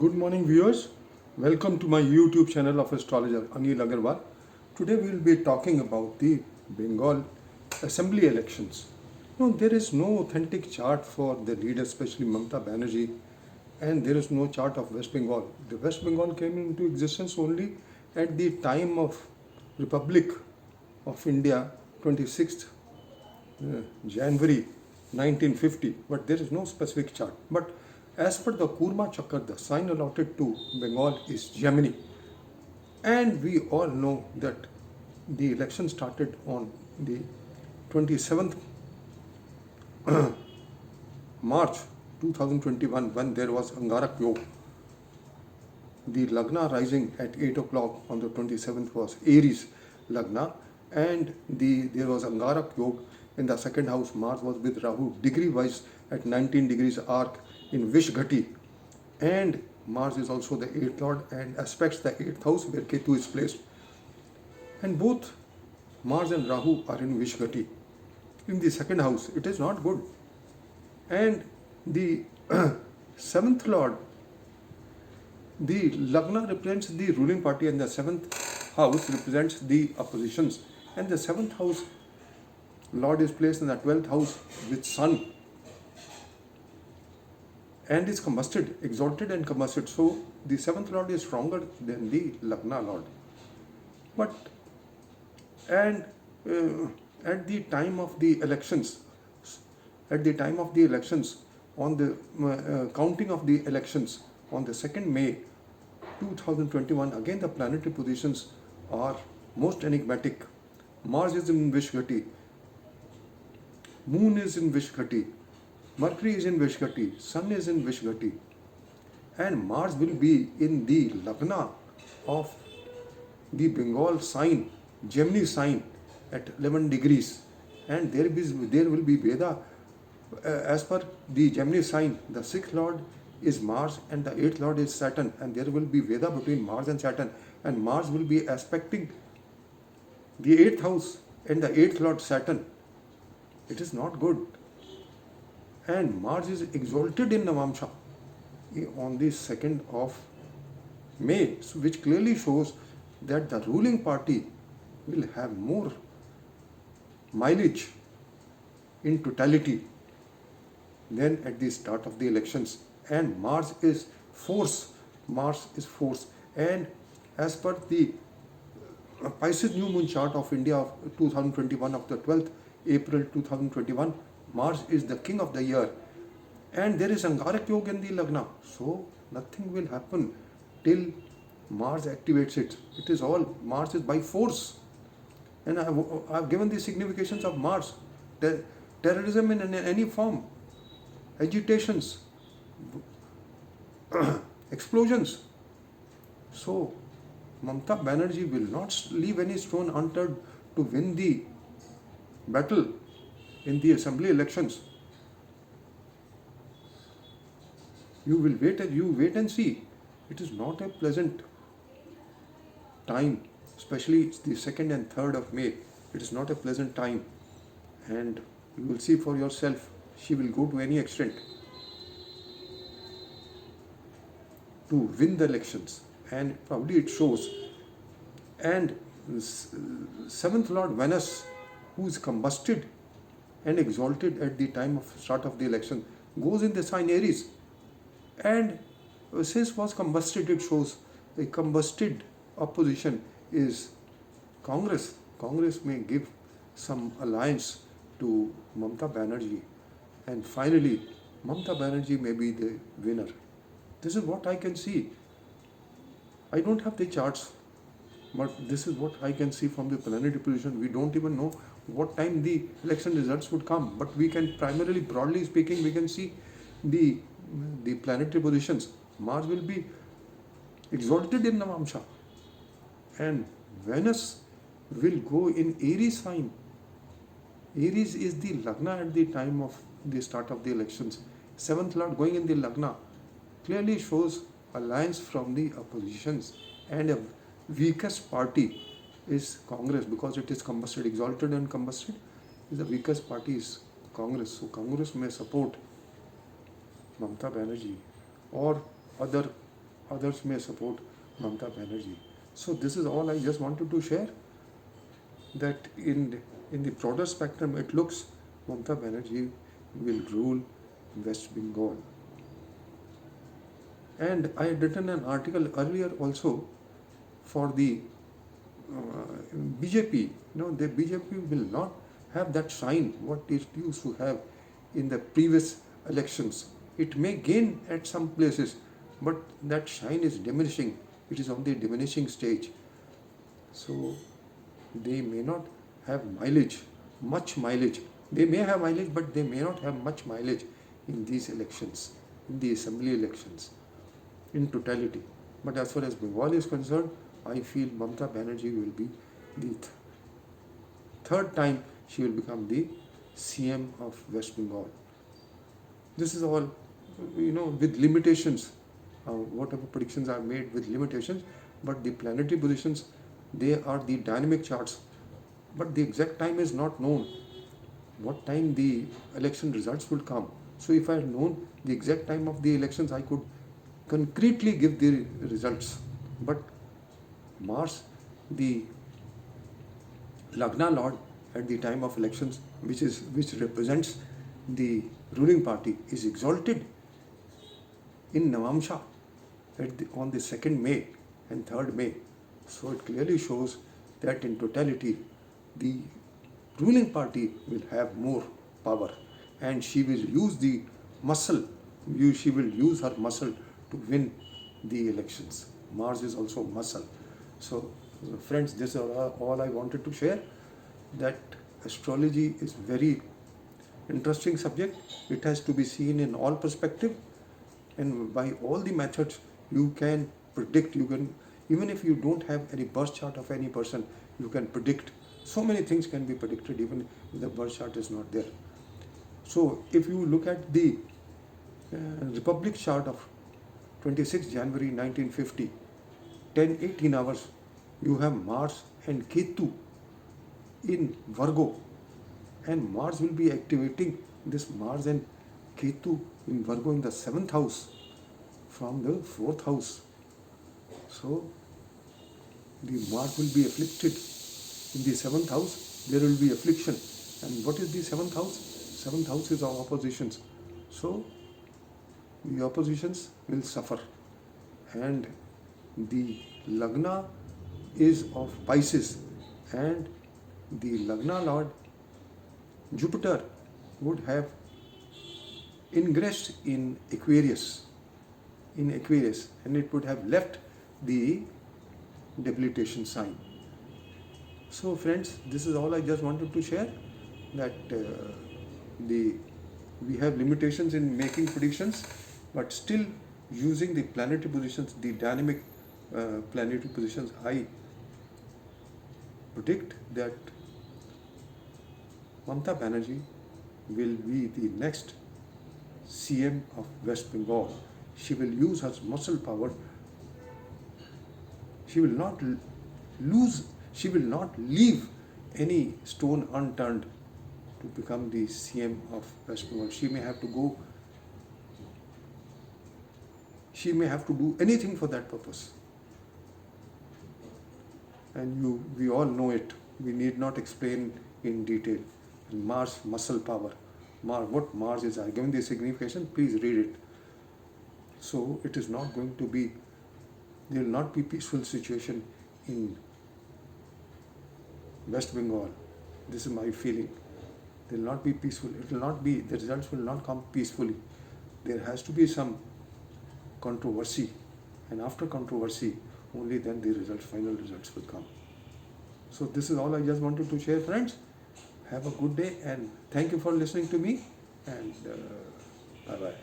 Good morning, viewers. Welcome to my YouTube channel of astrologer Anil Agarwal. Today we will be talking about the Bengal Assembly elections. No, there is no authentic chart for the leader, especially Mamata Banerjee, and there is no chart of West Bengal. The West Bengal came into existence only at the time of Republic of India, 26th January 1950, but there is no specific chart. But as per the Kurma Chakra, the sign allotted to Bengal is Gemini. And we all know that the election started on the 27th March 2021 when there was Angarak Yog. The Lagna rising at 8 o'clock on the 27th was Aries Lagna, and there was Angarak Yog in the second house. Mars was with Rahu degree wise at 19 degrees arc in Vishghati, and Mars is also the 8th lord and aspects the 8th house where Ketu is placed. And both Mars and Rahu are in Vishghati. In the second house, it is not good. And the 7th lord, the Lagna represents the ruling party and the 7th house represents the oppositions. And the 7th house lord is placed in the 12th house with Sun and is combusted, exalted and combusted. So the 7th lord is stronger than the Lagna lord. But and at the time of the elections, on the counting of the elections on the 2nd May 2021, again the planetary positions are most enigmatic. Mars is in Vishghati, Moon is in Vishghati, Mercury is in Vishghati, Sun is in Vishghati, and Mars will be in the Lagna of the Bengal sign, Gemini sign at 11 degrees. And there will be Veda. As per the Gemini sign, the 6th lord is Mars and the 8th lord is Saturn, and there will be Veda between Mars and Saturn, and Mars will be aspecting the 8th house and the 8th lord Saturn. It is not good. And Mars is exalted in Navamsha on the 2nd of May, which clearly shows that the ruling party will have more mileage in totality than at the start of the elections. And Mars is force. And as per the Pisces new moon chart of India of 2021 of the 12th April 2021, Mars is the king of the year. And there is Angarak Yoga in the Lagna. So nothing will happen till Mars activates it. It is all, Mars is by force. And I've given the significations of Mars. Terrorism in any form, agitations, explosions. So Mamata Banerjee will not leave any stone unturned to win the battle in the assembly elections. You wait and see. It is not a pleasant time, especially the 2nd and 3rd of May. It is not a pleasant time, and you will see for yourself. She will go to any extent to win the elections, and probably it shows. And 7th lord Venus, who is combusted and exalted at the time of start of the election, goes in the sign Aries. And since was combusted, it shows a combusted opposition is Congress. Congress may give some alliance to Mamata Banerjee, and finally Mamata Banerjee may be the winner. This is what I can see. I don't have the charts, but this is what I can see from the planetary position. We don't even know what time the election results would come, but we can primarily, broadly speaking, we can see the planetary positions. Mars will be exalted in Navamsha, and Venus will go in Aries sign. Aries is the Lagna at the time of the start of the elections. 7th lord going in the Lagna clearly shows alliance from the oppositions, and a weakest party is Congress, because it is combusted, exalted and combusted. The weakest party is Congress. So Congress may support Mamata Banerjee or other others may support Mamata Banerjee. So this is all I just wanted to share, that in the broader spectrum it looks Mamata Banerjee will rule West Bengal. And I had written an article earlier also for the BJP. The BJP will not have that shine what it used to have in the previous elections. It may gain at some places, but that shine is diminishing. It is on the diminishing stage. So they may not have much mileage. They may have mileage, but they may not have much mileage in these elections, in the assembly elections, in totality. But as far as Bengal is concerned, I feel Mamata Banerjee will be the third time she will become the CM of West Bengal. This is all, with limitations. Whatever predictions are made with limitations, but the planetary positions, they are the dynamic charts. But the exact time is not known. What time the election results will come. So if I had known the exact time of the elections, I could concretely give the results. But Mars, the Lagna Lord at the time of elections, which represents the ruling party, is exalted in Navamsha on the 2nd May and 3rd May. So it clearly shows that in totality, the ruling party will have more power, and she will use the muscle, she will use her muscle to win the elections. Mars is also muscle. So friends, this is all I wanted to share, that astrology is very interesting subject. It has to be seen in all perspective, and by all the methods you can predict. You can, even if you don't have any birth chart of any person, you can predict. So many things can be predicted even if the birth chart is not there. So if you look at the Republic chart of 26 January 1950, 10-18 hours, you have Mars and Ketu in Virgo, and Mars will be activating this Mars and Ketu in Virgo in the 7th house from the 4th house. So the Mars will be afflicted in the 7th house. There will be affliction. And what is the 7th house? 7th house is our oppositions. So the oppositions will suffer. And the Lagna is of Pisces, and the Lagna Lord Jupiter would have ingressed in Aquarius, and it would have left the debilitation sign. So friends, this is all I just wanted to share, that we have limitations in making predictions, but still using the planetary positions, the dynamic planetary positions, I predict that Mamata Banerjee will be the next CM of West Bengal. She will use her muscle power. She will not leave any stone unturned to become the CM of West Bengal. She may have to do anything for that purpose. And we all know it. We need not explain in detail. Mars, muscle power. What Mars is, I given the signification, please read it. So it is not going to be, there will not be peaceful situation in West Bengal. This is my feeling. There will not be peaceful. It will not be, the results will not come peacefully. There has to be some controversy, and after controversy, only then the final results will come. So this is all I just wanted to share, friends. Have a good day, and thank you for listening to me, and bye-bye.